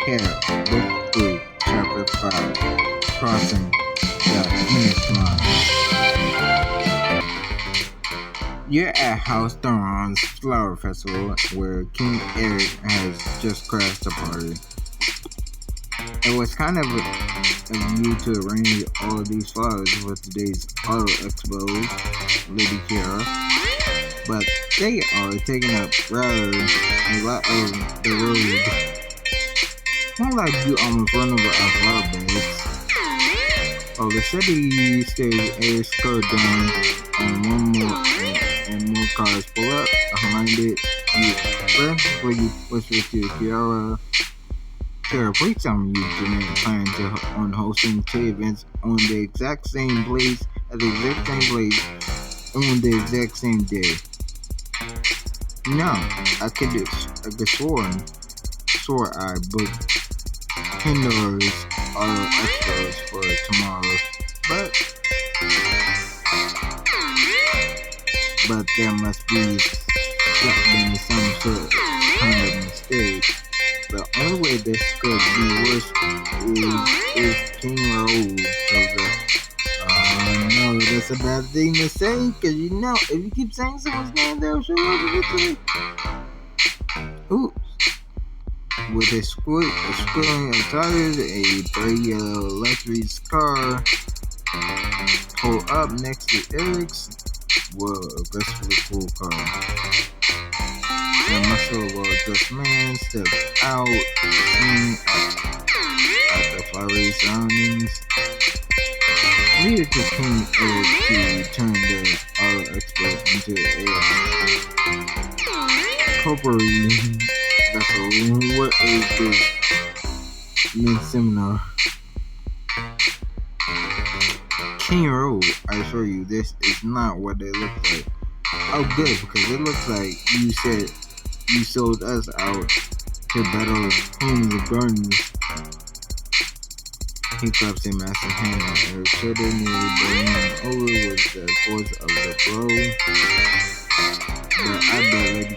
Heir, Book 3, Chapter 5, Crossing the Finish Line. You're at House Thorn's Flower Festival, where King Eric has just crashed the party. It was kind of you to arrange all of these flowers for today's auto expos, Lady Kiara, but they are taking up rather a lot of the road. Not like you almost run over our flower beds. Oh, the city stairs air skirt down, and more cars pull up behind it. You frantically whisper to Kiara, please tell me you didn't plan on hosting two events on the exact same place at the exact same place on the exact same day. No, I could swore I booked Kindle's auto expos for tomorrow, but there must be been some sort of kind of mistake. The only way this could be worse is if King Raoul shows up. No, that's a bad thing to say, because if you keep saying someone's name, they'll show up eventually. Oops. With a squirting of tires, a bright yellow luxury car pulled up next to Eric's aggressively cool car. The muscle well-dressed man stepped out, looking at the flowery surroundings. Needed to King Eric to turn the auto expo into a potpourri vessel. What is this men's seminar? King Road, I assure you, this is not what it looks like. Oh, good, because it looks like you said you sold us out to better homes and gardens. He claps a massive hand on Eric's shoulder, nearly bringing over with the force of the blow. But I bet Lady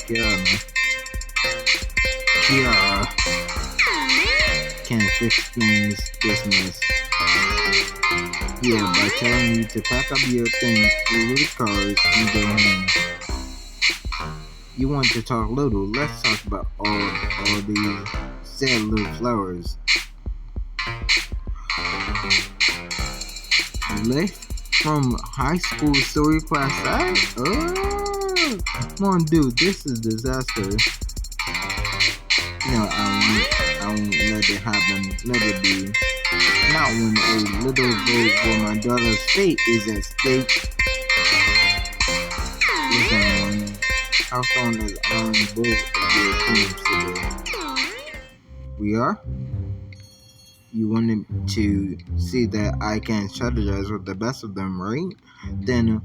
Kiara can fix things this mess. Yeah, by telling you to pack up your things, your little cars, and go home. You want to talk little? Let's talk about all these sad little flowers. Left from high school story class side? Oh, come on, dude, this is disaster. No, I won't let it happen. Let it be. Not when a little vote for my daughter's fate is at stake. Listen, Hawthorne is honoring both of your teams today. We are? You wanted to see that I can strategize with the best of them, right? Then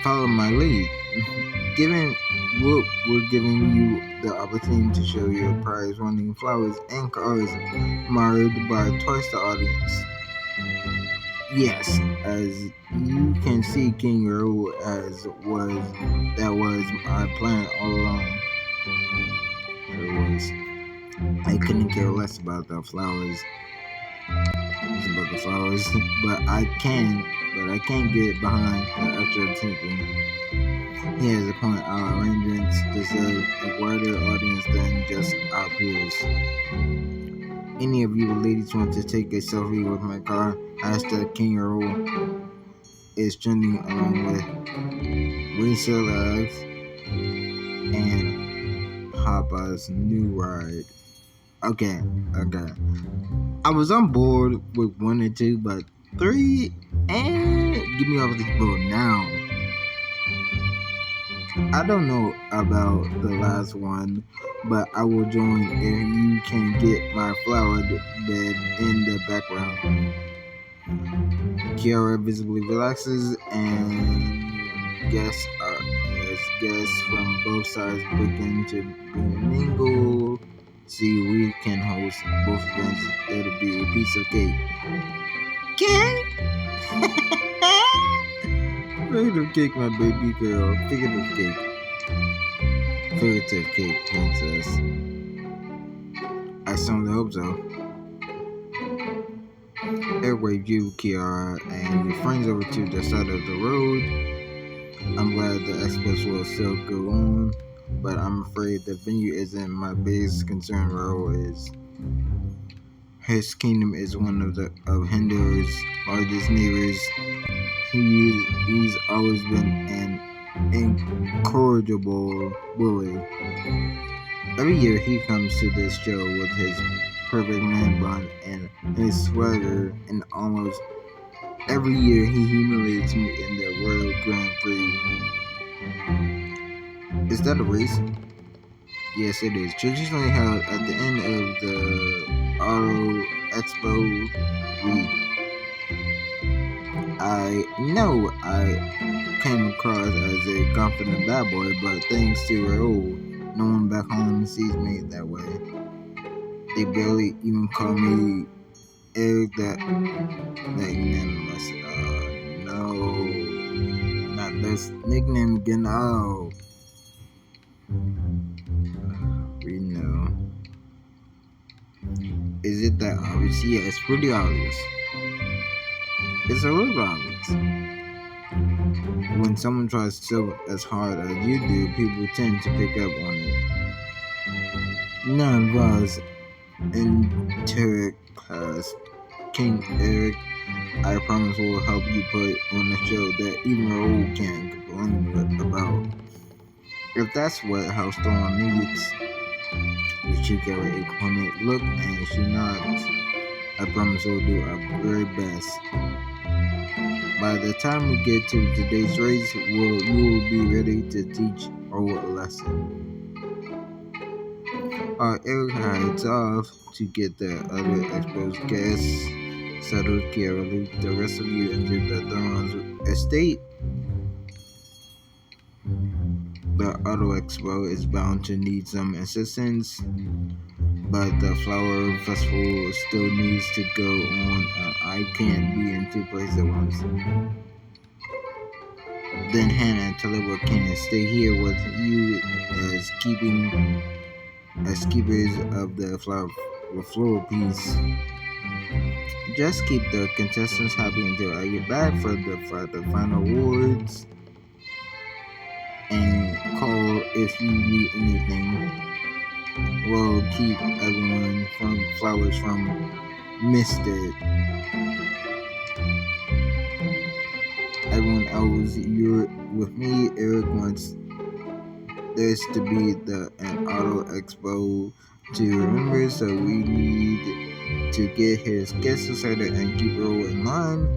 follow my lead. We're giving you the opportunity to show your prize-winning flowers and cars marred by twice the audience. Yes, as you can see, King Earl, that was my plan all along. It was. I couldn't care less about the flowers. But I can get behind the extra attention. He has a point. Our arrangements deserve a wider audience than just our peers. Any of you ladies want to take a selfie with my car? Hashtag King Earl is trending along with Resale Lives and Papa's new ride. Okay. I was on board with 1 and 2, but 3, and get me off this boat now. I don't know about the last one, but I will join if you can get my flower bed in the background. Kiara visibly relaxes, and guests from both sides begin to mingle. See, we can host both events. It'll be a piece of cake. Cake? Figurative cake, my baby girl. Figurative cake. Figurative cake, princess. I certainly hope so. Airwave you, Kiara, and your friends over to the side of the road. I'm glad the expos will still go on, but I'm afraid the venue isn't my biggest concern. Role is his kingdom is one of Hinder's largest neighbors. He's always been an incorrigible bully. Every year he comes to this show with his perfect man bun and his swagger, and almost every year he humiliates me in the Royal Grand Prix. Is that a race? Yes, it is. Traditionally held at the end of the Auto Expo week. I know I came across as a confident bad boy, but thanks to Raoul, no one back home sees me that way. They barely even call me Eric that unanimous. No, not this nickname again. Oh, we know. Is it that obvious? Yeah, it's pretty obvious. It's a little obvious. When someone tries so as hard as you do, people tend to pick up on it. None of us enter past King Eric. I promise will help you put on a show that even Raoul can't complain about. If that's what House Storm needs, she gave a poignant look and she nods. I promise we'll do our very best. By the time we get to today's race, you will be ready to teach Raoul a lesson. Eric hides off to get the other exposed guests settled. Kiara lead the rest of you into the Thorn's estate. The Auto Expo is bound to need some assistance, but the Flower Festival still needs to go on, and I can't be in two places at once. Then Hannah and Talibah can stay here with you as keepers of the floral piece. Just keep the contestants happy until I get back for the final awards. And call if you need anything. We'll keep everyone from flowers from Mr. Everyone else, you're with me. Eric wants this to be an Auto Expo to remember, so we need to get his guests excited and keep Raoul in mind.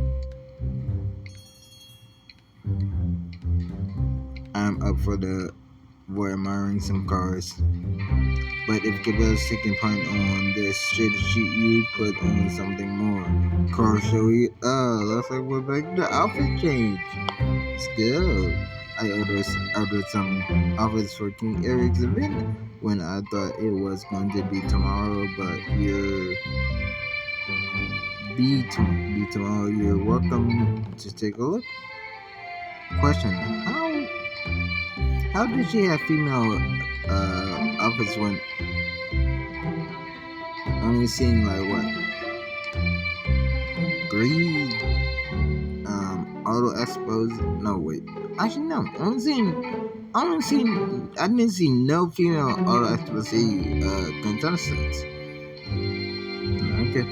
I'm up for admiring some cars. But if Gabriel's taking part on this straight shoot, you put on something more. Car showy. Looks like we're back to the outfit change. Let's go. I ordered some outfits for King Eric's event when I thought it was going to be tomorrow, but be tomorrow. You're welcome to take a look. Question: How did she have female outfits when only seeing like what 3 Auto Expos? No, wait. Actually, no. I didn't see no female Auto Expo contestants. Okay.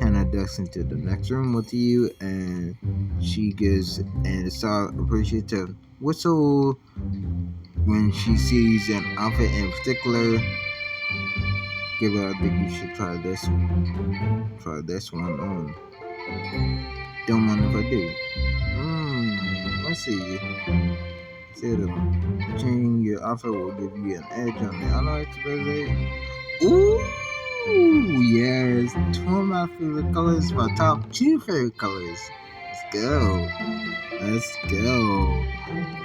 Hannah ducks into the next room with you, and she gives a solid appreciative whistle when she sees an outfit in particular. Gabriel, I think you should try this one. Try this one on. Don't mind if I do. Let's see. See the one. Changing your outfit will give you an edge on the other exposure. Ooh, yes. 2 of my favorite colors, my top 2 favorite colors. Let's go.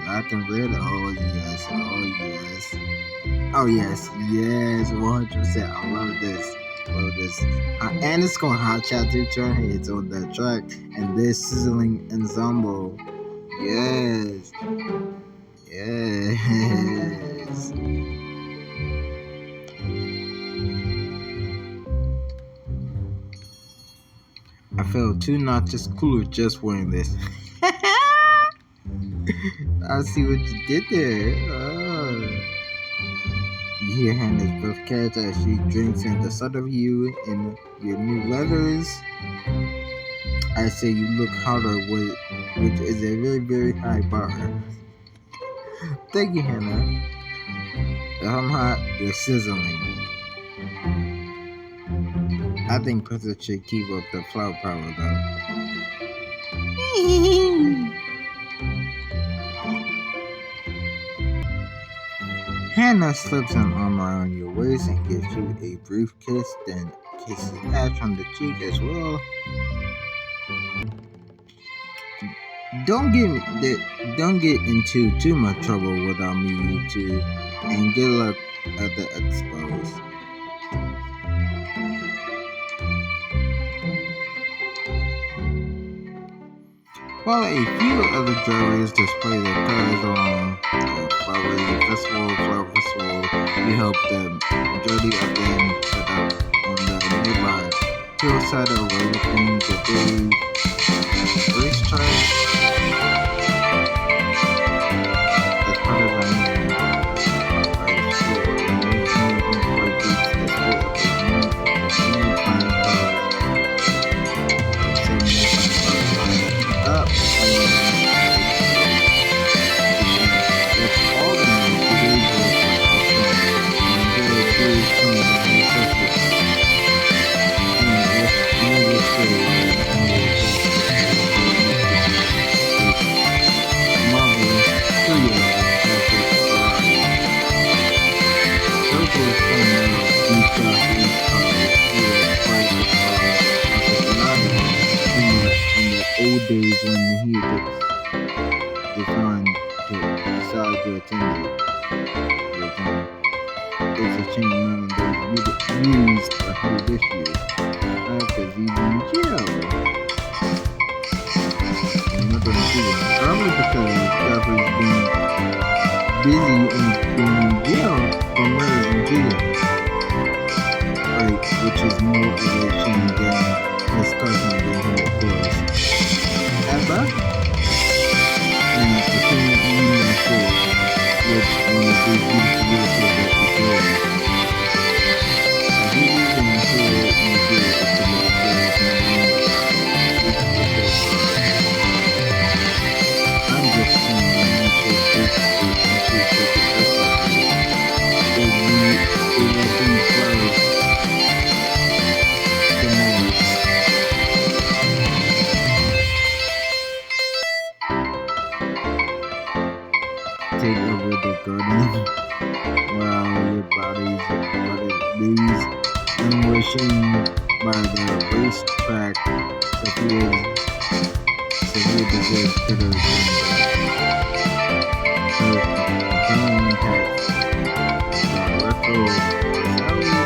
Black and red. Oh yes. Oh yes, 100%. I love this. And it's going hot chat to turn heads on that track, and this sizzling ensemble. Yes. I feel 2 notches cooler just wearing this. I see what you did there. Oh. You hear Hannah's breath catch as she drinks in the sight of you in your new leathers. I say you look harder, which is a very, very high bar. Thank you, Hannah. If I'm hot, you're sizzling. I think Princess should keep up the flower power, though. Hannah slips an arm around your waist and gives you a brief kiss, then kisses Ash on the cheek as well. Don't get into too much trouble without me, you two, and good luck at the expos. While a few other drivers display their cars along the flower festival, you help the majority of them set up on the nearby hillside overlooking the big racetrack. As part of the old days when he decided to attend it. It's a shame none of those views are here this year. Because he's in jail. I'm not going to see him. Probably because Jeffrey's been busy and being in jail for murder and cheating. Right, which is more of a shame than his cousin being here, of course. Ever? And the thing you know for which one of these beautiful that we feel. He lives in the hill in the field of the little girls and I'm just saying you should take it and take it personally. They will be flowers the most. Take over the garden while your body's languishing by the racetrack. Sophia deserves better than that. Her companion has retro personality.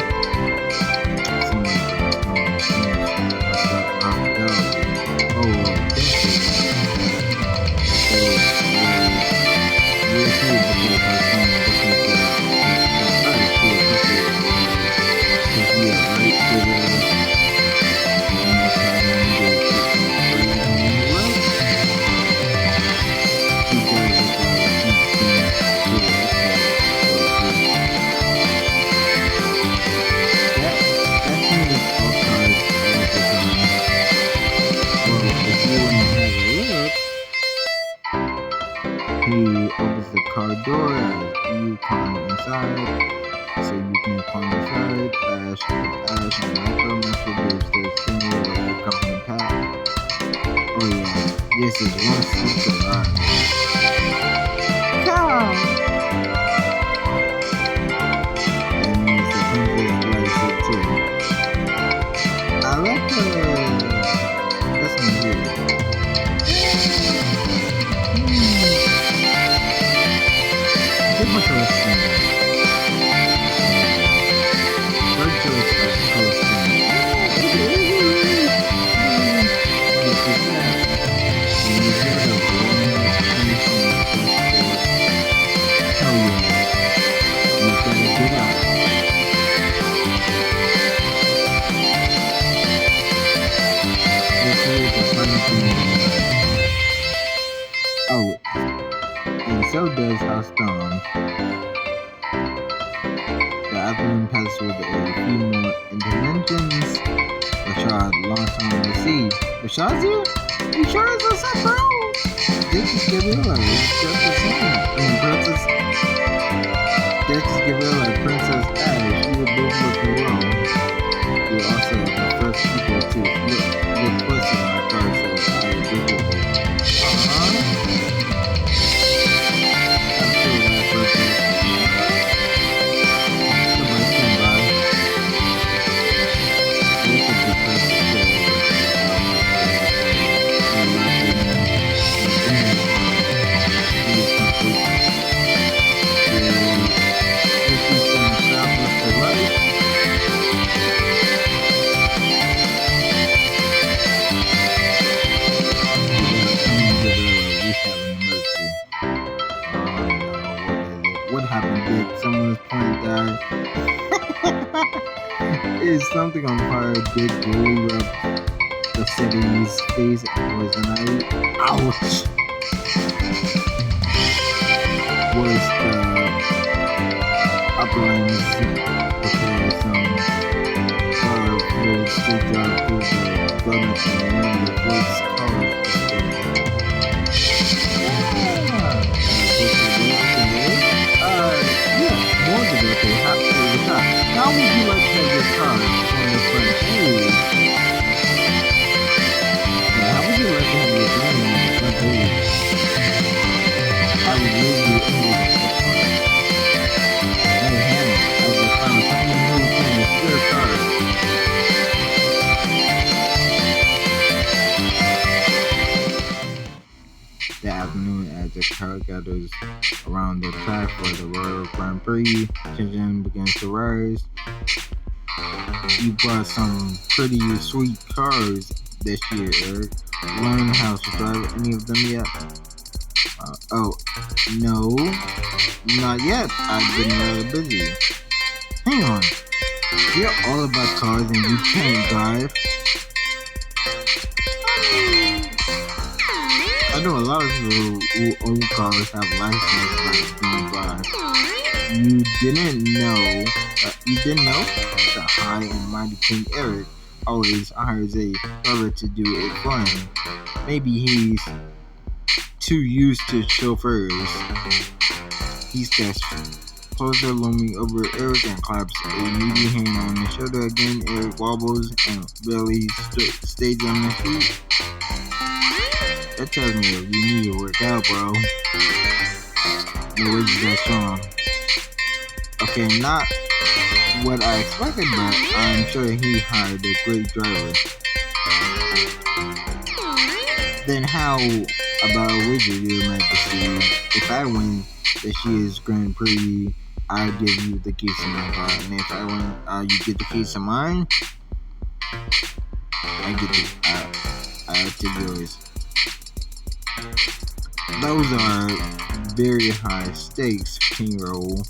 He opens the car door as you climb inside, so you can climb inside. Ash and Michael gives their finger with the company pack. Oh yeah, this is one super ride. Come! That means the princess likes it too. I like that's my favorite. afternoon passed with a few more interventions. Rashad, long time no see. Rashad's here? You sure it's what's up, bro? This is Gabriella. It's just the same. Princess. This is Gabriella, Princess Ash. You were both looking well. You were also the first people to look close in my car, so I appreciate it. I'm sure that person. Somebody came by. This is the first What happened? Did someone's point die? Is something on fire? Did really rub the city's face was the night? Ouch! Was the uplands prepare some fire road street drive through the donuts and one of the worst cars? More than that, they have to the car. How would you like to have your car on the front page? Yeah, how would you like to have your car on the front page? I would leave you in the front. Hey, Hannah, I just found someone who can steer cars. The afternoon as the crowd gathers around the track for the Royal Grand Prix, tension begins to rise. You bought some pretty sweet cars this year, Eric. Learn how to drive any of them yet? Oh, no, not yet. I've been rather busy. Hang on, you're all about cars and you can't drive? I know a lot of people who own cars have license but don't drive. You didn't know that high and mighty King Eric always hires a driver to do it for him. Maybe he's too used to chauffeurs. He steps closer, looming over Eric and claps a needy hand on his shoulder again. Eric wobbles and barely stays on his feet. That tells me you need to work out, bro. Your wages are strong. Okay, not what I expected, but I'm sure he hired a great driver. Then how about a wager, Your Majesty? If I win this year's Grand Prix, I'll give you the keys to my car. And if I win, you get the keys to mine. I'll take yours. Those are very high stakes, King Roll.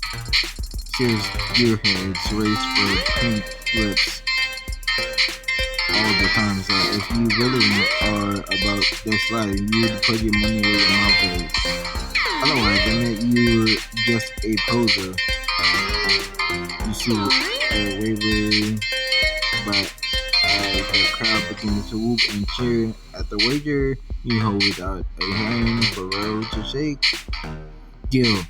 Serious gearheads race for pink lips all the time. So if you really are about this life, you need to put your money where your mouth is. Otherwise, then you're just a poser. You see a waiver, but as the crowd begins to whoop and cheer at the wager, you hold out a hand for Roll to shake. Deal.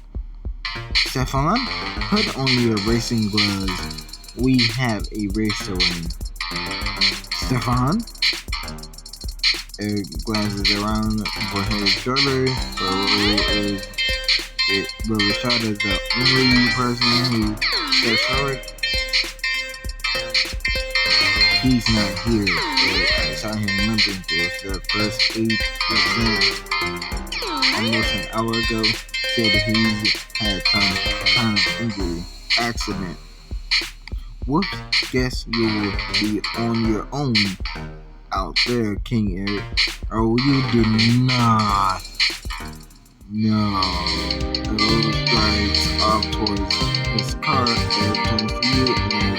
Stefan, put on your racing gloves. We have a race to win. Stefan? Eric glances around for his driver, but Rashad is the only person who steps forward. He's not here. I saw him limping through the first 8%. Almost an hour ago, said he had some kind of injury, accident. Whoops, guess you will be on your own out there, King Eric. Oh, you did not. No. The road strides off towards his car. Eric turns to you and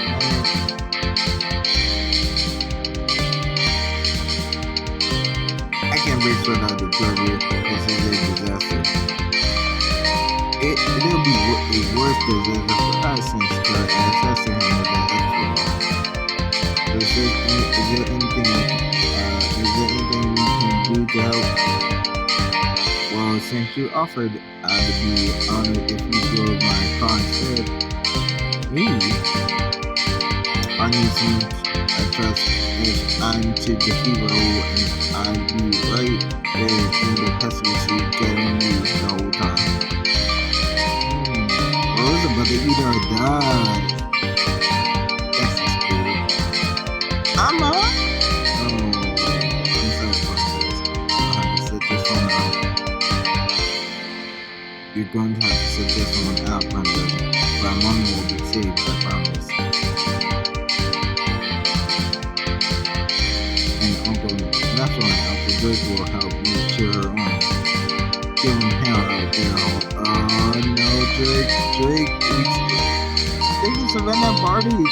I can't wait for that to driver. This is a disaster. It'll be a worse disaster for us since her ass since you offered, I would be honored if you drove my car instead. Me? I need some trust if I'm to defeat role and I'd be right there in the passenger seat getting you the whole time. Rose about to eat or die. That's the spirit. I'm up. I'm sorry for this. I'll have to sit this one out. You're going to have to sit this one out, Brenda. But mom will be saved, I promise. And Uncle Nephilim, Uncle Drake will help you cheer her on. Give him hell out there. Oh no, Drake. Think of Savannah Barty.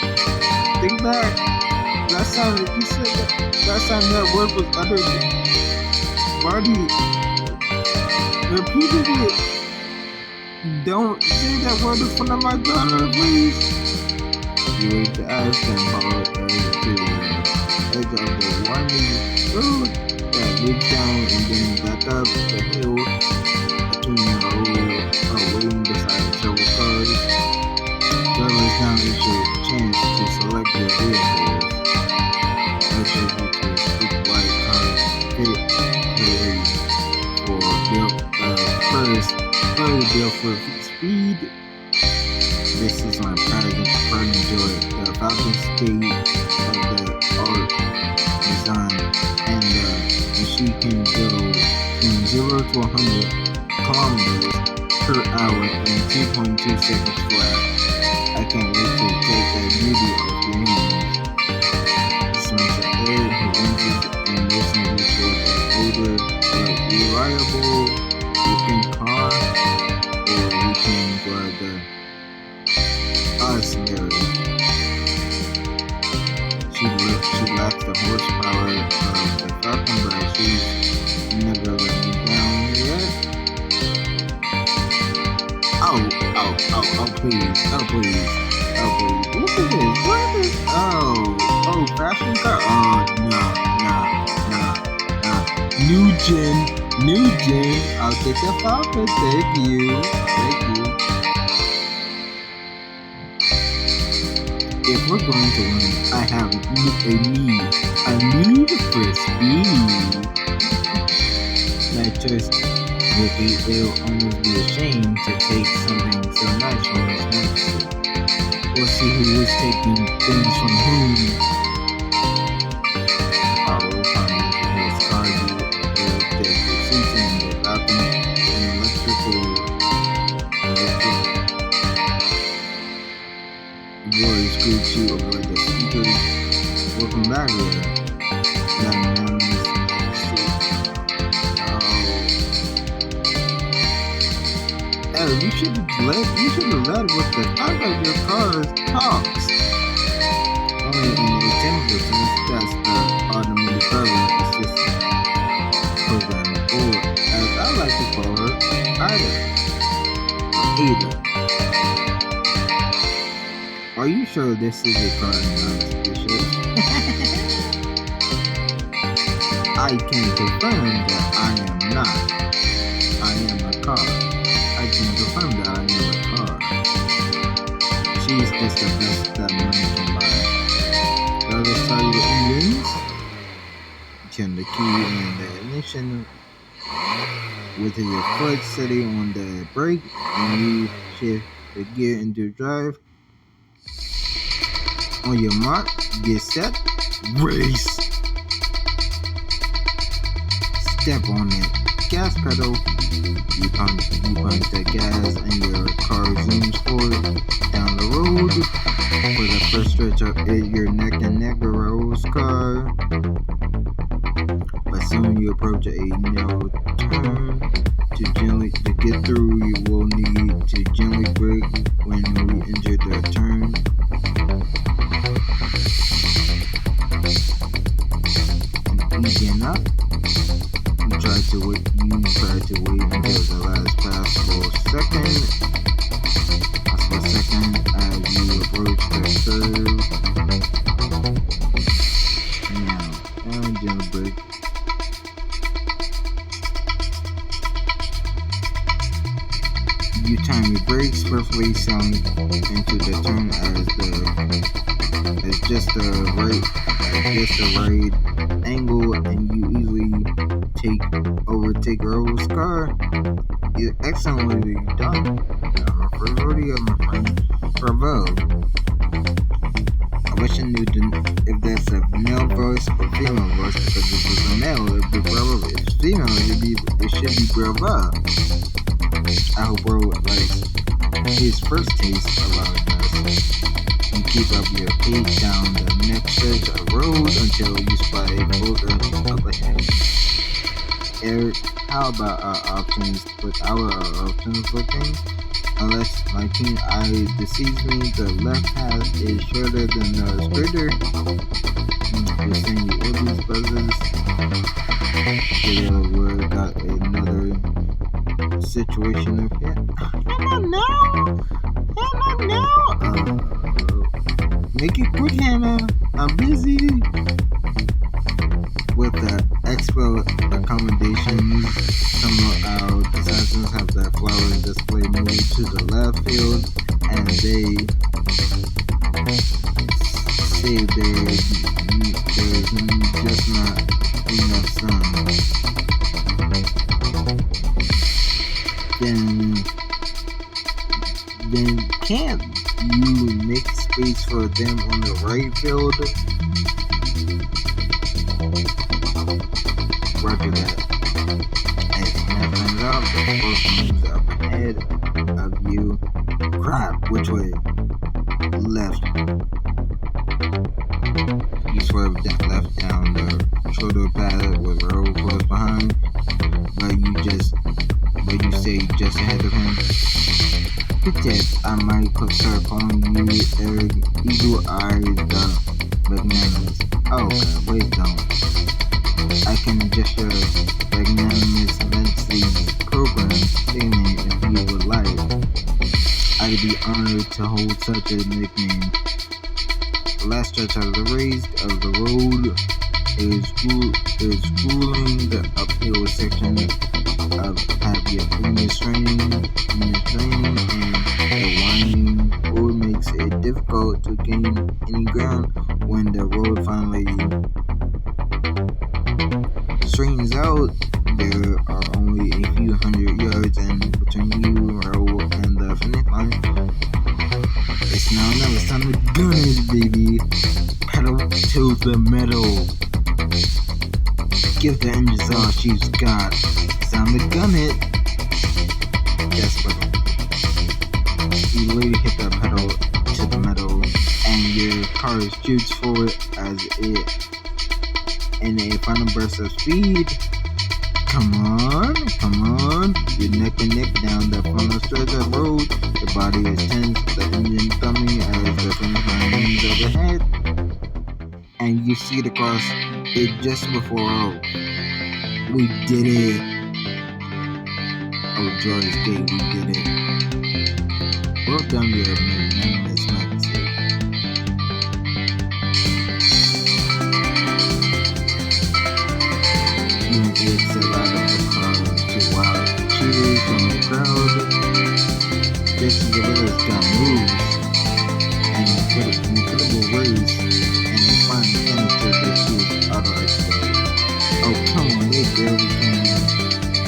Think back. Last time you said that word was uttered. Barty repeated it. Don't say that word in front of my daughter, please. You wait to ask and follow to the edge of the winding road that leads down and then back up the hill between the road waiting beside several cars. Drivers now is your chance to select your vehicles. That shows you to speak white cars pit clearly for first bill for speed. This is my present joy. The Falcon state of the art design and the machine can go from 0 to 100 kilometers per hour in 2.2 seconds flat. I can't wait to take the beauty of your hands. This one's an air who enters and listens to the older but reliable looking car, or we can grab the Osmary. She lacks the horsepower of the Falcon, but she's never let me down yet. Oh, please. Look at this. What is this? Oh, fashion car? Oh, nah. New gen. I'll take the Falcon. Thank you. If we're going to win, I have a need for speed. That just it'll almost be a shame to take something so nice from us next. We'll see who is taking things from whom. Our farmers in his car the seats in the balcony and electric voice greets you over the speakers. Welcome back here. You should have led with the fact that your car talks. Only in the 10%, that's the automated driver assistant program, or as I like to call her, Ada. Are you sure this is your car and not suspicious? I can confirm that I am not. I am a car. I can confirm that I am a car. She's just the best that money can buy. The other side of the engines, turn the key and the ignition with your foot steady on the brake, and you shift the gear into drive. On your mark, get set, race. Step on that gas pedal. You punch the gas and your car zooms forward down the road. For the first stretch of your neck and neck arrows car. But soon you approach a narrow turn. To get through, you will need to gently brake when we enter the turn. And easy enough. You try to wait until the last possible second as you approach the curve. Now, and jump brake. selling into the turn as just the right angle, and you easily overtake a rival's car. You're excellently done. My first rodeo, my friend. Bravo. I wish I knew if that's a male voice or female voice, because if it's a male, it'd be bravo. If it's female, it should be bravo. I hope bro likes his first taste of our dust, and keep up your pace down the next stretch of road until you spot a boulder up ahead. Eric, how about our options looking? Unless my keen eye deceives me, the left half is shorter than the straighter. We'll send you all these buzzers. We got another situation of hit. Hannah now. Make it quick, Hannah. I'm busy. With the expo accommodations, some of our assassins have their flower display moved to the left field, and they say there's just not enough sun. Then can't you make space for them on the right field? Roger that. As Snap turns out, the post moves up ahead of you. Crap, which way? Left. You swerve left down the shoulder path with the road close behind, but you stay just ahead of him. Good tip, I might start calling you Eric Eagle Eyes the Magnanimous. Oh god, wait, don't. I can gesture Magnanimous Mensley's program statement if you would like. I'd be honored to hold such a nickname. The last stretch of the road is schooling the uphill section of in your training, and the winding road makes it difficult to gain any ground when the road finally straightens out. There are only a few hundred yards in between you and the finish line. It's time to gun it, baby. Pedal to the metal. Give the engines all she's got. It's time to gun it. Desperate. You literally hit the pedal to the metal, and your car shoots forward as it in a final burst of speed. Come on. You're neck and neck down the final stretch of road. Your body is tense, the engine thumbing as the finish line looms overhead. And you see it across it just before. We did it. Oh, George's Gate, we did it. Well done, your magnanimous majesty. You exit out of the car to wild cheers from the crowd. Jason Gorillas got moves and incredible race, and you finally penetrate the shoes out of expo. Oh, come on, they barely came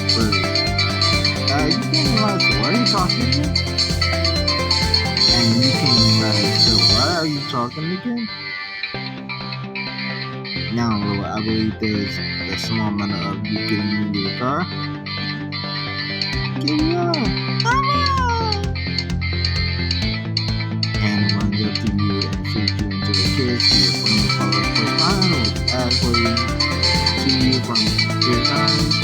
first. You can't realize, so why are you talking again? And you can't realize, so why are you talking again? Now, I believe there's a small amount of you getting into the car. Get me on! Come on! And runs up to you and shoots you into the kiss. Your friend follows close behind with adequately to you from your times.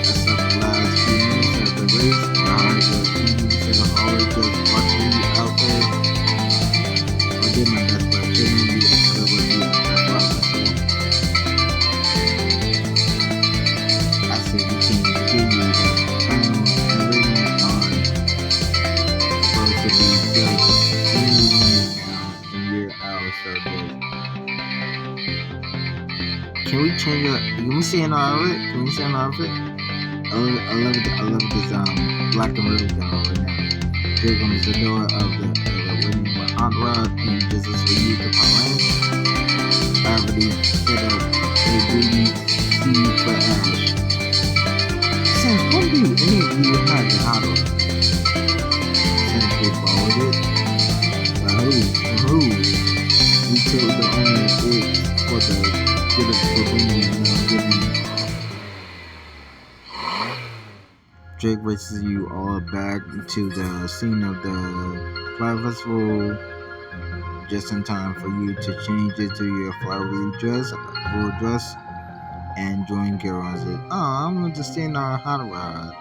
That's not the last few minutes of the race. The heart goes to you instead of always just watching you out there. I did my best, but I shouldn't be incredible to you. That's why I say. I said we can give you the final and rating on supposed to be just any minute now in your hour so good. Can we change up? Can we see an outfit? I love this black and red going right now. Here comes the door of the wedding with Hot Rod, and this is for you to call in. I already set up a beauty CD for Ash. Since when do any of you have the Hot Rod? Since we followed it? Who? We told the owner it's for the good of the bringing and now giving. Drake races you all back to the scene of the flower festival just in time for you to change into your flowery dress and join Carol and say, "Oh, I'm going to stay in our hot rod.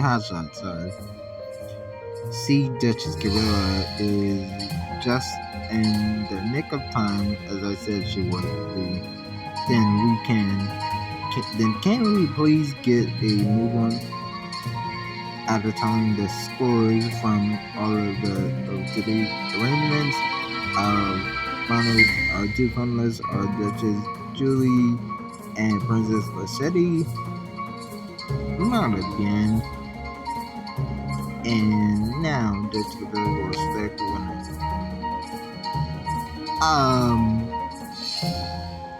Hot shot, sorry." See, Duchess Gorilla is just in the nick of time, as I said she would be. Then can we please get a move on? After telling the scores from all of today's arrangements, our two finalists are Duchess Julie and Princess Lacetti. Not again. And now Duchess Gorilla will select the winner.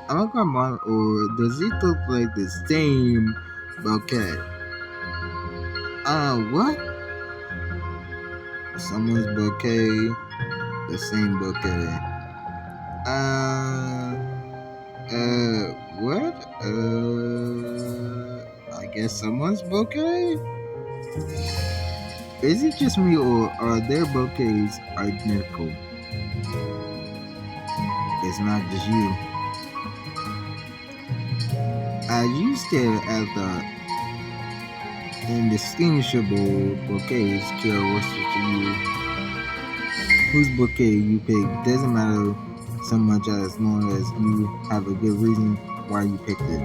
Am I going on, or does it look like the same bouquet? What? Someone's bouquet, the same bouquet. What? I guess someone's bouquet? Is it just me, or are their bouquets identical? It's not just you. As you stare at the indistinguishable bouquets, Kira whispers to you, whose bouquet you pick doesn't matter so much as long as you have a good reason why you picked it.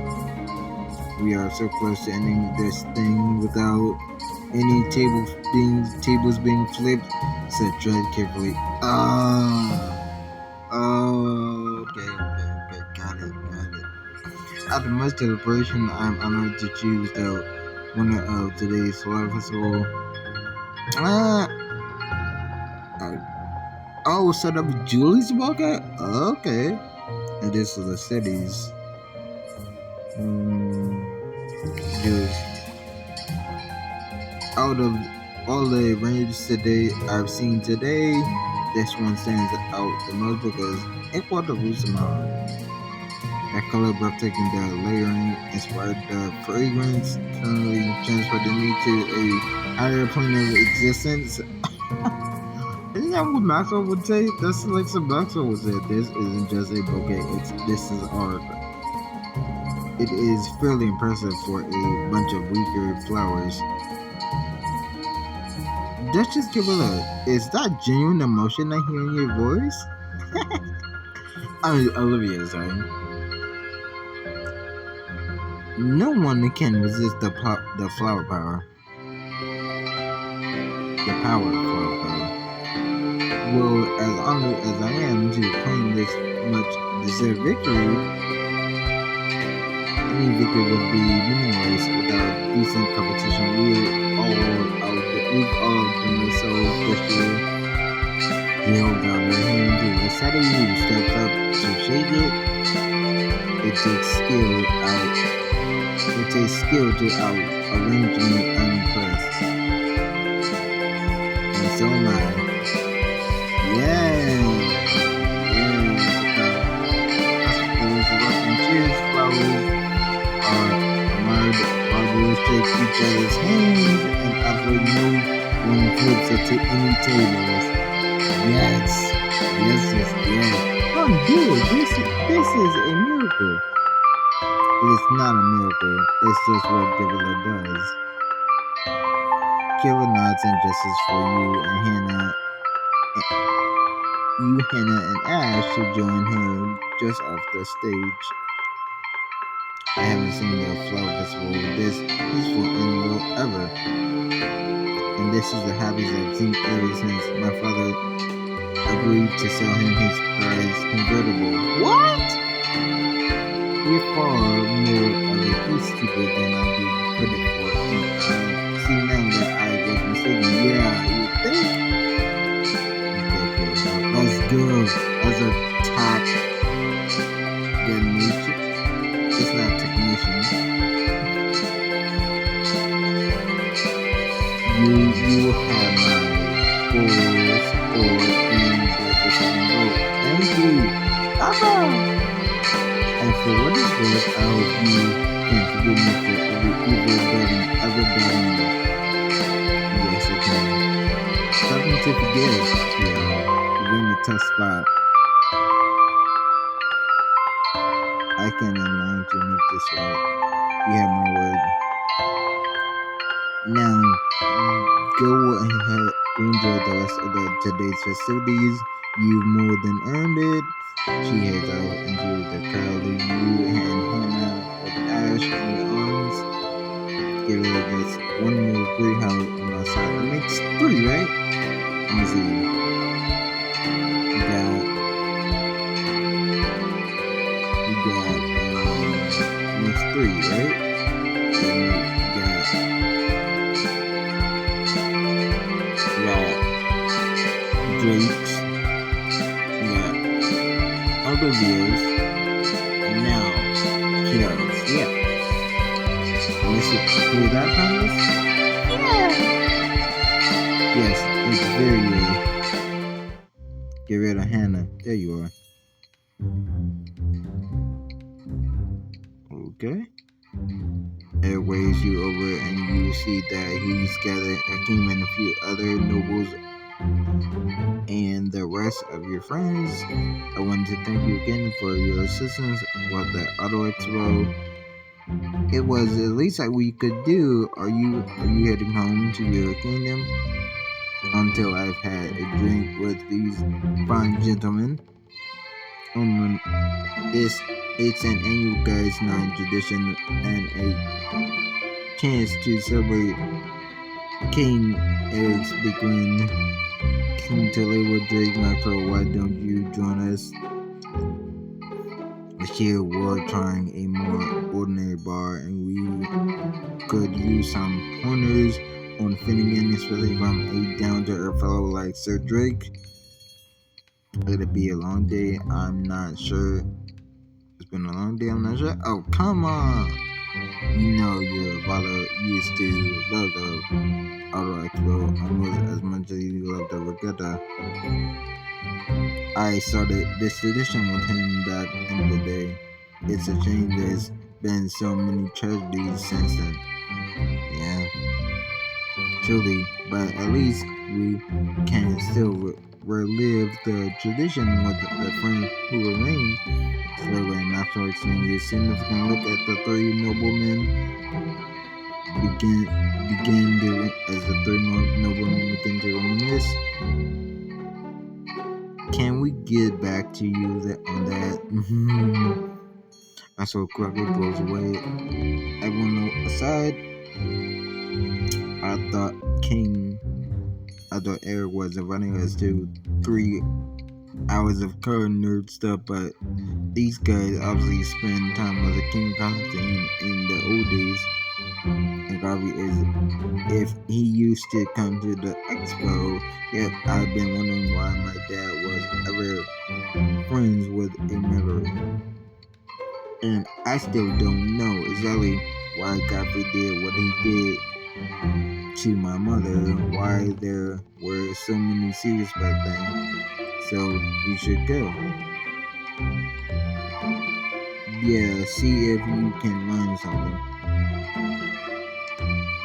We are so close to ending this thing without any tables being flipped, said tread carefully. Okay, got it. After much deliberation, I'm honored to choose the winner of today's flower festival. Set up Julie's bouquet? Okay. And this is the city's. Jules. Out of all the arrangements I've seen today, this one stands out the most because it quadruple that color breathtaking, the layering inspired the fragrance, currently transported me to a higher plane of existence. Isn't that what Maxwell would say? That's like some Maxwell would say. This isn't just a bouquet, this is art. It is fairly impressive for a bunch of weaker flowers. Duchess Gorilla, is that genuine emotion I hear in your voice? Olivia, sorry. No one can resist the flower power. The power of flower power. Well, as honored as I am to claim this much deserved victory, any victory would be meaningless without decent competition. We've all done this so this year. He held out her hand to Lacetti, who stepped up to shake it. It takes skill to arrange me unimpressed. And so am I. Cheers, flowers are admired, barbers shake each other's hands, and after no one flips at any tables. Yes. Oh, dude, this is a miracle. It's not a miracle, it's just what Gorilla does. Kira nods and gestures for you and Hannah and Ash to join her just off the stage. I haven't seen the flower festival this peaceful in ever. And this is the happiest I've seen ever since my father agreed to sell him his prize convertible. What? You're far more of a peacekeeper than I give credit for, and I see now that I was mistaken. Yeah, but I hope you can forgive me for every evil that I'm ever done you. Yes, I can. Something to forgive. Yeah, you're in a tough spot. I can manage to make this right. You have my word. Now, go ahead, enjoy the rest of today's festivities. You've more than earned it. She heads out into the crowd, leaving you and Hannah with Ash in your arms. Give it this one more great house on our side. That makes 3, right? Let me see. We got makes 3, right? And we got Drake's, we got Olivia's, and now Kiara's. Yeah. Let's see who that promise? Yeah. Yes, it's very good. Get rid of Hannah. There you are. Okay. It waves you over and you see that he's gathered Hakim and a few other nobles and the rest of your friends. I wanted to thank you again for your assistance with the Auto Expo. It was the least that we could do. Are you heading home to your kingdom? Until I've had a drink with these fine gentlemen. It's an annual guys' night tradition and a chance to celebrate King Eric's big win. King Talewa Drake Macro, why don't you join us? The sheer world trying a more ordinary bar, and we could use some pointers on Finnegan, especially from a down-to-earth fellow like Sir Drake. It'll be a long day, I'm not sure. It's been a long day, I'm not sure. Oh, come on! You know your father used to love the Auto Expo almost as much as you love the regatta. I started this tradition with him back in the day. It's a shame there's been so many tragedies since then. Yeah, truly, but at least we can still relive the tradition with the friends who remain. Slowly and after exchanging a significant look at the 3 noblemen begin to reminisce. Can we get back to you on that? I saw quickly blows away. Everyone aside, I thought Eric was inviting us to 3 hours of card nerd stuff, but these guys obviously spend time with the King Constantine in the old days. And Garvey is, if he used to come to the expo, yep, I've been wondering why my dad was ever friends with a murderer. And I still don't know exactly why Godfrey did what he did to my mother, why there were so many secrets back then. So you should go. Yeah, see if you can learn something.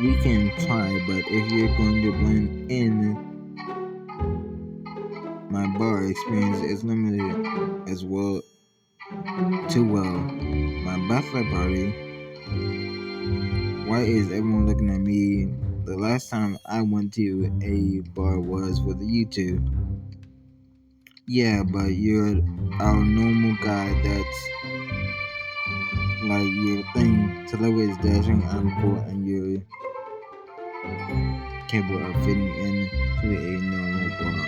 We can try, but if you're going to blend in, my bar experience is limited as well. Too well. My bachelor party. Why is everyone looking at me? The last time I went to a bar was with you 2. Yeah, but you're our normal guy that's like your thing. Talewa is dashing, I'm cool, and you're capable of fitting into a normal bar.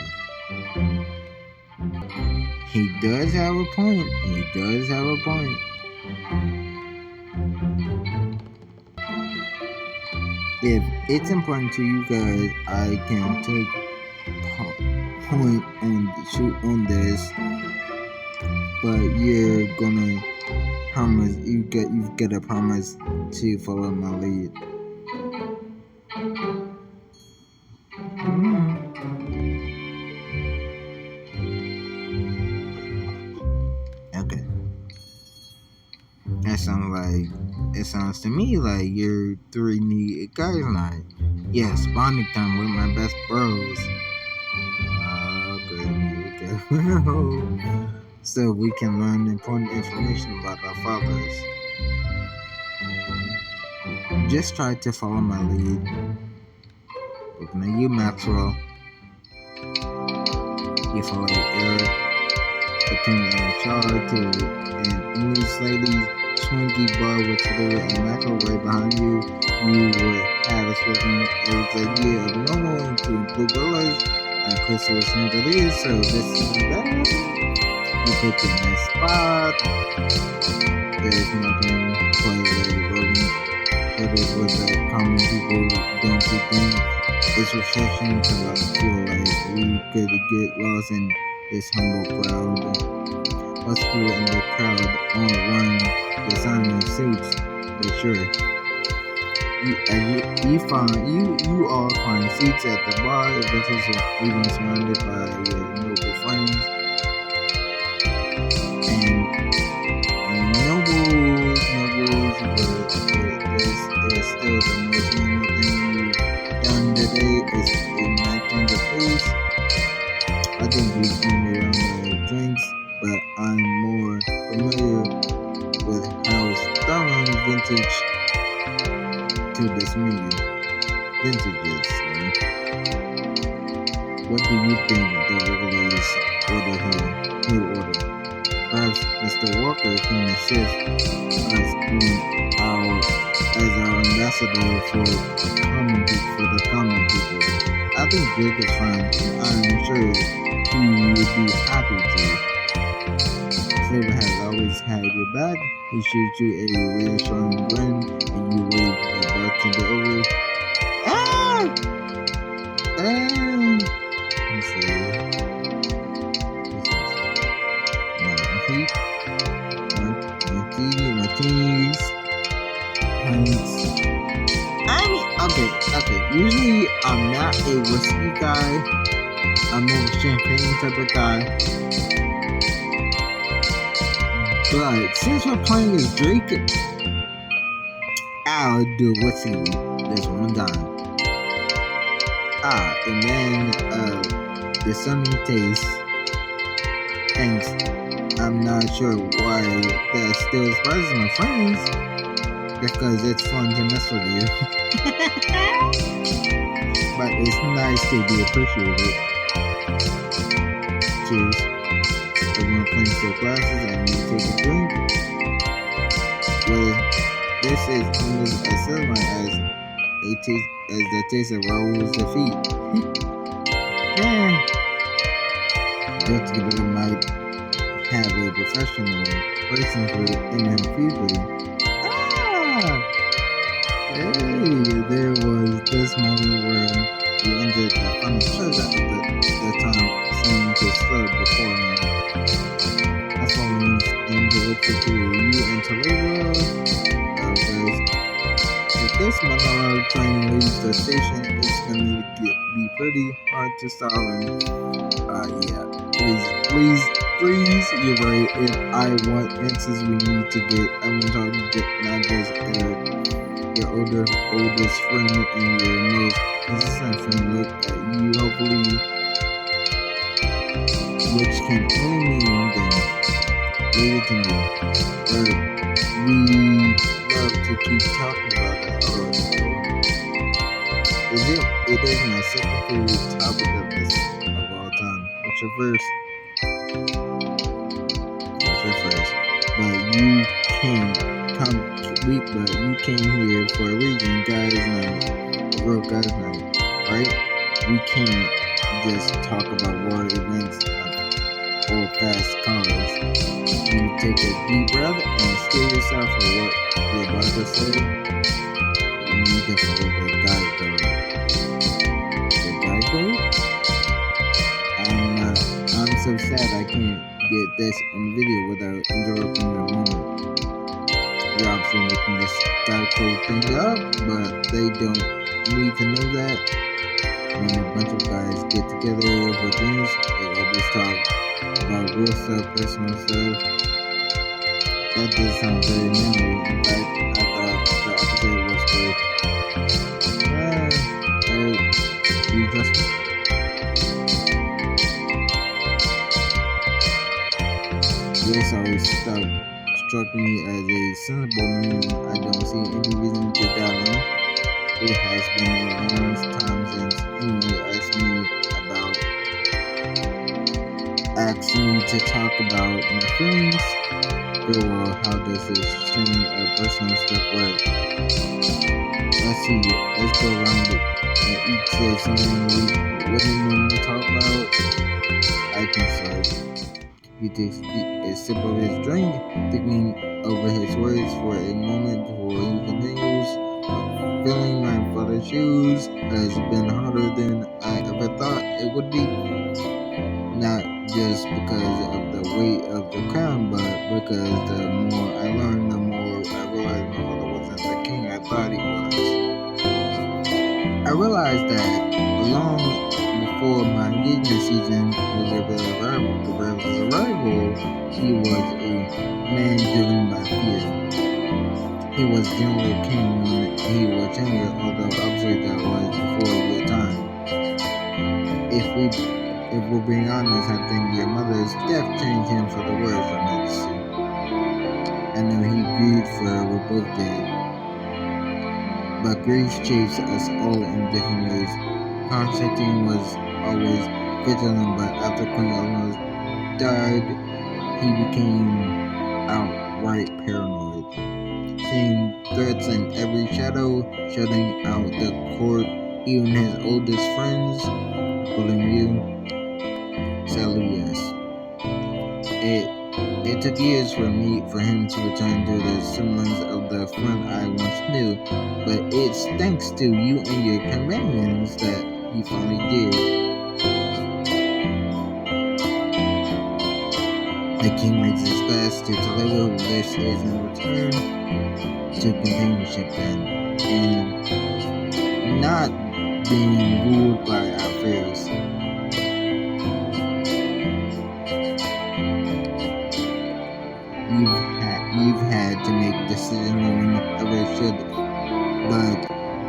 He does have a point. If it's important to you guys, I can take point on this, but you're gonna promise you've got to promise to follow my lead. Okay. It sounds to me like you're three need guys night. Yes, bonding time with my best bros. Great, here we go. So we can learn important information about our fathers. Just try to follow my lead. Looking at you, Maxwell. You follow Eric, the king in charge, to an English lady, swingy bar with Taylor and Maxwell right behind you. You were Alice with Eric's idea of normal to blue gorillas. And Crystal was Chandelier, so this is bad. You picked a nice spot. There's nothing quite like rolling shoulders with the common people don't you think? It's refreshing to feel like we could get lost in this humble crowd. Us people in the crowd aren't wearing designer suits, but sure. You all find seats at the bar, eventually even surrounded by your noble friends. And nobles, this is still the most normal thing you've done today is igniting the face. I think we came around the drinks, but I'm more familiar with how Starman's vintage to this menu. Vintages, sorry. What do you think the regulars order here? He'll order. Perhaps Mr. Walker can assist us as our ambassador for the common people. I think Jake is fine, and I'm sure he would be happy to. Silver has always had your back. He shoots you a reassuring grin, and you wave the bartender over. Ah! He said, martinis, pints. Okay. Usually, I'm not a whiskey guy. I'm more of a champagne type of guy. But since we're playing as Drake, I'll do whiskey this one time. And then the sunny taste. Thanks. I'm not sure why that still surprises my friends. Because it's fun to mess with you. But it's nice to be appreciated. Cheers. Everyone cleans their glasses and you take a drink. Well, this is almost as similar as the taste of Raoul's defeat. Yeah. Just give it a mic. Have a professional person for in him puberty. Hey, there was this moment where we ended the final church at the time seemed to slow before me. That's all means Angel looked to you and Tallulah. If this monologue train leaves the station, it's gonna be pretty hard to stop him. Please, you're right. If I want answers, we need to get Elemental, not just your oldest friend and your most consistent friend look at you, hopefully, which can only mean one thing. Leave it to me. We love to keep talking about that horror show. It is my second favorite topic of all time. What's your first? But you came here for a reason, guys night, a real guys night, right? We can't just talk about war events or fast cars. You take a deep breath and steer yourself for what you're about to say. You can follow the guide code. The guide code? I'm so sad I can't get this on video without interrupting the moment. You're obviously making this guide code thing up, but they don't need to know that. When a bunch of guys get together for drinks, they always talk about real stuff, personal stuff. That did sound very manly. In fact, I thought the opposite was good. You just this always struck me as a sensible man. I don't see any reason to doubt him. It has been a long time since anyone asked me to talk about my feelings. Well, how does this string of personal stuff work? Let's see. Let's go around it. And each says something we wouldn't normally talk about. I can start. He takes a sip of his drink, thinking over his words for a moment before he continues. Filling my father's shoes has been harder than I ever thought it would be. Not just because of the weight of the crown, but because the more I learned, the more I realized my father wasn't the king I thought he was. I realized that long before my engagement season was arrival, he was a man driven by fear. He was generally king when he was younger, although obviously that was before your time. If we're being honest, I think your mother's death changed him for the worse, Your Majesty. I know he grieved for her, we both did. But grief shapes us all in different ways. Constantine was always vigilant, but after Queen Eleanor died, he became outright paranoid. Seeing threats in every shadow, shutting out the court, even his oldest friends, including you. Sadly, yes. It took years for him to return to the semblance of the friend I once knew, but it's thanks to you and your companions that he finally did. The king raises his glass to Toledo, who lifts his in return to companionship and not being ruled by our fears. You've had to make decisions no one ever should, but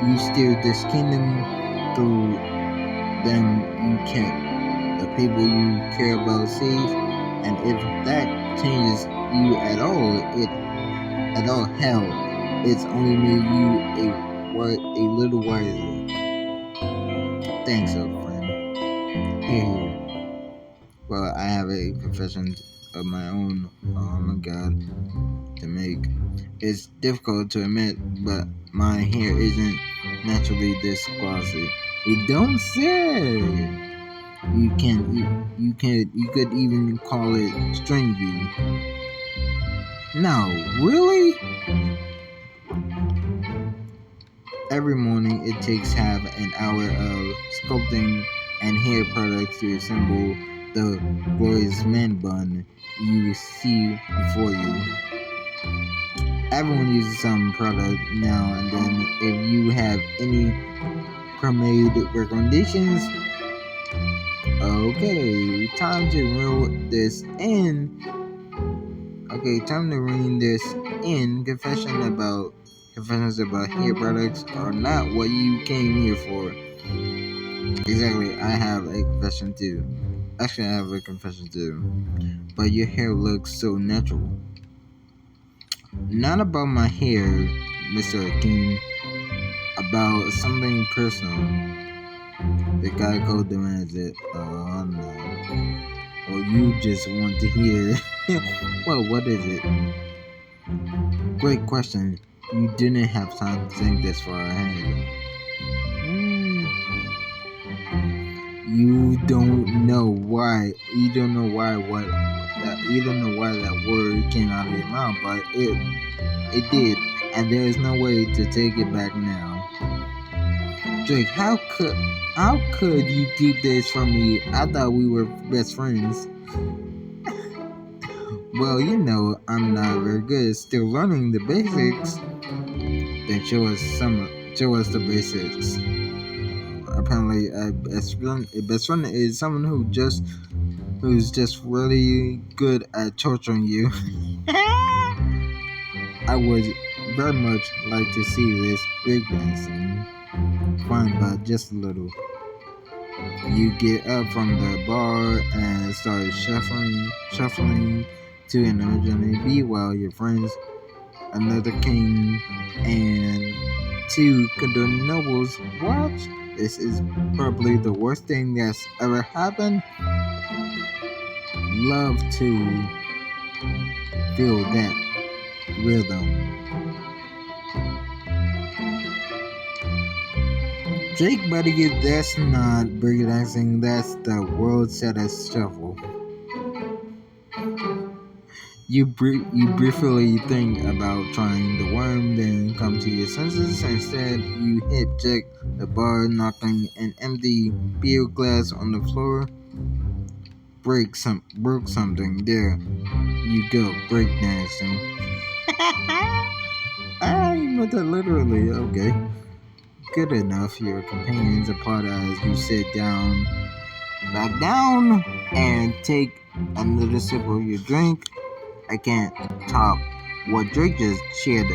you steered this kingdom through them you kept the people you care about safe, and if that changes you at all, hell, it's only made you a little wiser. Thanks, old friend. Here. Well, I have a confession of my own, oh my god, to make. It's difficult to admit, but my hair isn't naturally this glossy. You don't say. You could even call it stringy. No, really? Every morning it takes half an hour of sculpting and hair products to assemble the glorious man bun you see before you. Everyone uses some product now and then. If you have any pomade recommendations, okay, time to reel this in. Confessions about hair products are not what you came here for. Exactly, I have a confession too. Actually, I have a confession too. But your hair looks so natural. Not about my hair, Mr. Akeem. About something personal. The guy code demands it. Oh no. Or you just want to hear. Well, what is it? Great question. You didn't have time to think this far ahead. You don't know why. You don't know why that word came out of your mouth, but it did, and there is no way to take it back now. Drake, how could you keep this from me? I thought we were best friends. Well, you know, I'm not very good. Still learning the basics. Then show us the basics. Apparently, a best friend is someone who's just really good at torturing you. I would very much like to see this breakdancing fun, but just a little. You get up from the bar and start shuffling to an original beat while your friends, another king, and two condemned nobles watch. This is probably the worst thing that's ever happened. Love to feel that rhythm. Jake Buddy, that's not breakdancing, that's the world saddest shuffle. You briefly think about trying the worm, then come to your senses. Instead, you hit Jack the bar, knocking an empty beer glass on the floor. Broke something. There you go, breakdancing. I meant that literally. Okay, good enough. Your companions applaud as you sit back down, and take another sip of your drink. I can't top what Drake just shared,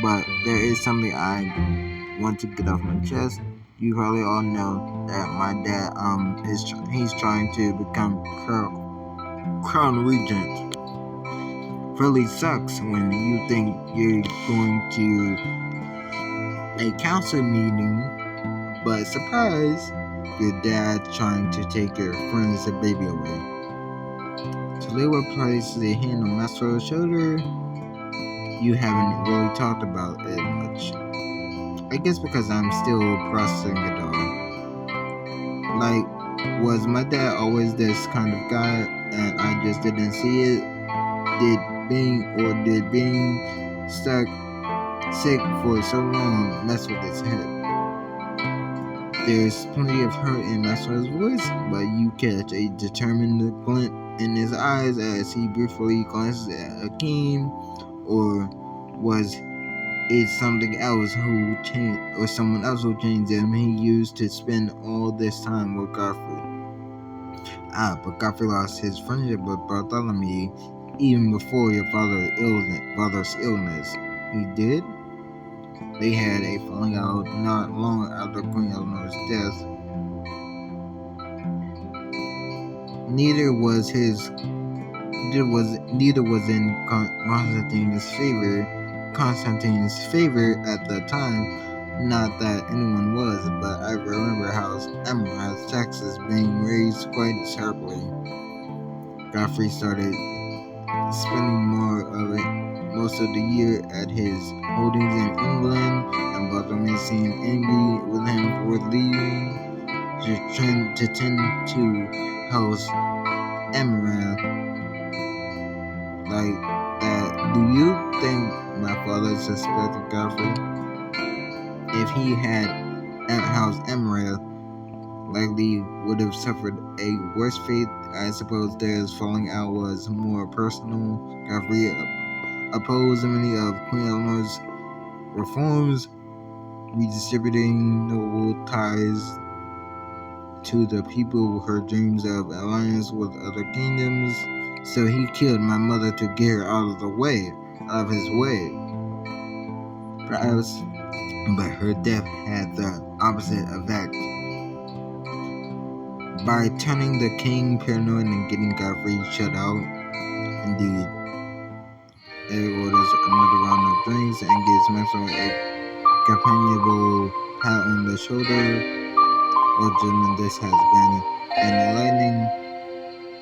but there is something I want to get off my chest. You probably all know that my dad he's trying to become crown regent. Really sucks when you think you're going to a council meeting, but surprise, your dad trying to take your friend's baby away. So they will place their hand on Maxwell's shoulder. You haven't really talked about it much. I guess because I'm still processing it all. Like, was my dad always this kind of guy and I just didn't see it? Did being stuck sick for so long mess with his head? There's plenty of hurt in Maxwell's voice, but you catch a determined glint in his eyes as he briefly glances at Hakeem. Or was it something else who changed, or someone else who changed him? He used to spend all this time with Godfrey. But Godfrey lost his friendship with Bartholomew even before your father's illness. He did. They had a falling out not long after Queen Eleanor's death. Neither was in Constantine's favor at the time. Not that anyone was, but I remember how Emerald's taxes being raised quite sharply. Godfrey started spending most of the year at his holdings in England, and Bartholomew seemed angry with him for leaving to tend to House Emerald like that. Do you think my father suspected Godfrey? If he had House Emerald, likely would have suffered a worse fate. I suppose theirs falling out was more personal. Godfrey opposed many of Queen Eleanor's reforms, redistributing noble ties to the people, her dreams of alliance with other kingdoms. So he killed my mother to get her out of his way. Perhaps, but her death had the opposite effect. By turning the king paranoid and getting Godfrey shut out. Indeed. Eric orders another round of drinks and gives Maxwell a companionable pat on the shoulder. Well, gentlemen, this has been enlightening,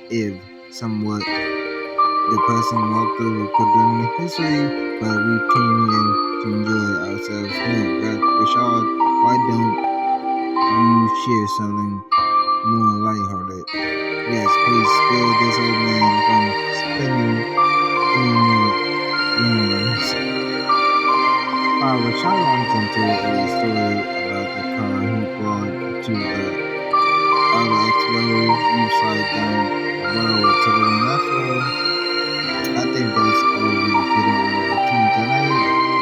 if somewhat depressing walkthrough of Cordonian history, but we came here to enjoy ourselves here. Rashad, why don't you share something more lighthearted? Yes, please spare this old man from spinning any more yarns. Rashad runs into a story about the car he brought to the auto expo. You slide down the road to the Maxwell. I think that's all we're getting out of the team tonight,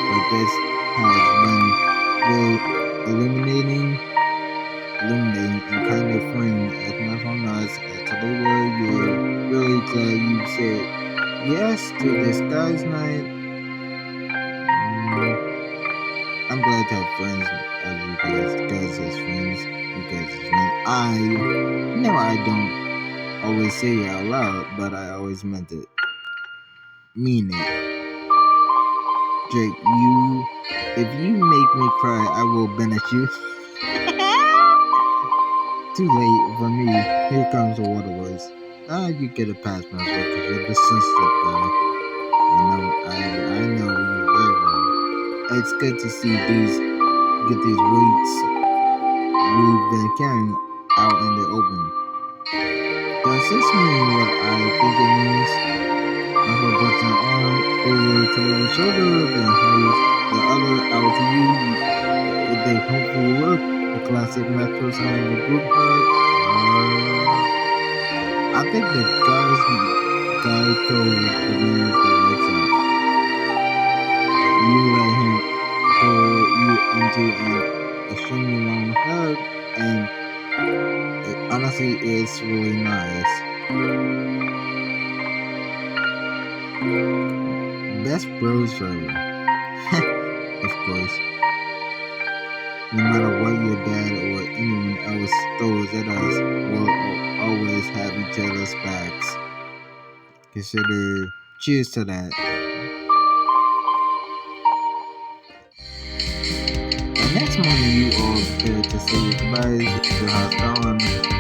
but this has been very illuminating and kind of freeing as much on us as Tallulah. You're really glad you said yes to this guy's night. I'm glad to have friends as you guys as friends. You guys as friends. I don't always say it out loud, but I always meant it. Mean it. Drake, if you make me cry, I will banish you. Too late for me. Here comes the waterworks. You get a pass, my because you're the sensitive guy. I know you very well. It's good to see get these weights we've been carrying out in the open. Does this mean what I think it means? Michael puts an arm over Taylor's shoulder, then holds the other out to you with a hopeful look. The classic metro sound of a group hug. I think the guy code demands that I accept. You let him pull you into an extremely long hug, and honestly, it's really nice. Best bros forever. Of course. No matter what your dad or anyone else throws at us, we'll always have each other's backs. Consider cheers to that. The next morning, you all prepare to say goodbyes. The house gone.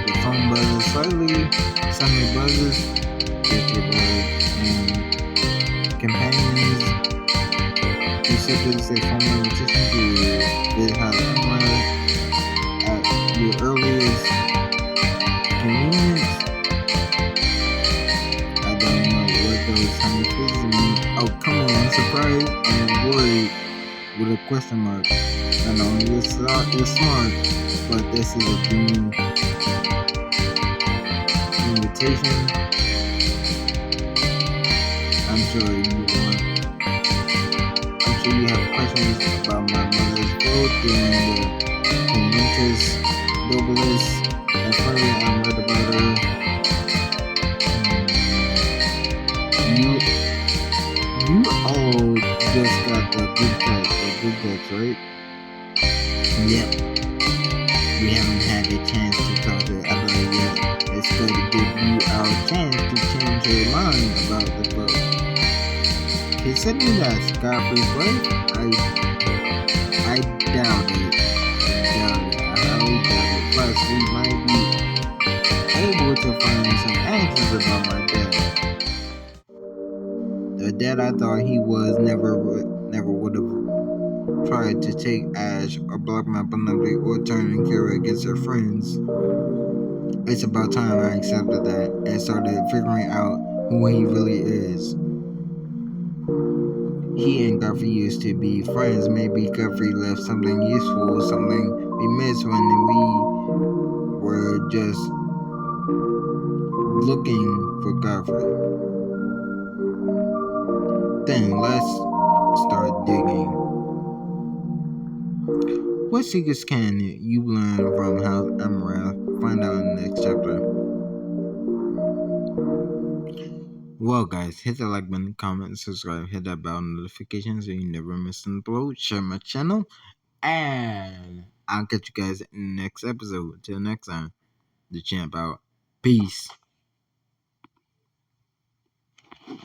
The phone buzzes slightly. Suddenly buzzes. Get your bag and companions. You simply say phone repetition to the house somewhere at your earliest convenience. I don't know what those tiny faces mean. Oh, come on, I'm surprised and worried with a question mark. I know you're smart, but this is a dream invitation. I'm sure you have questions about my mother's vote during the momentous globalist. At first, I read about her. You all just got the good text, right? Yep. We haven't had a chance to talk to ever yet. It's good to give you our chance to change your mind about the vote. Considering that Godfrey's right, I doubt it. I highly doubt it. Plus, we might be able to find some answers about my dad. The dad I thought he was never would have tried to take Ash or block my beloved or turn and Kira against her friends. It's about time I accepted that and started figuring out who he really is. He and Godfrey used to be friends. Maybe Godfrey left something useful, something we missed when we were just looking for Godfrey. Then let's start digging. What secrets can you learn from House Amaranth? Find out in the next chapter. Well, guys, hit the like button, comment, subscribe, hit that bell notification so you never miss an upload. Share my channel, and I'll catch you guys in the next episode. Till next time, the champ out. Peace.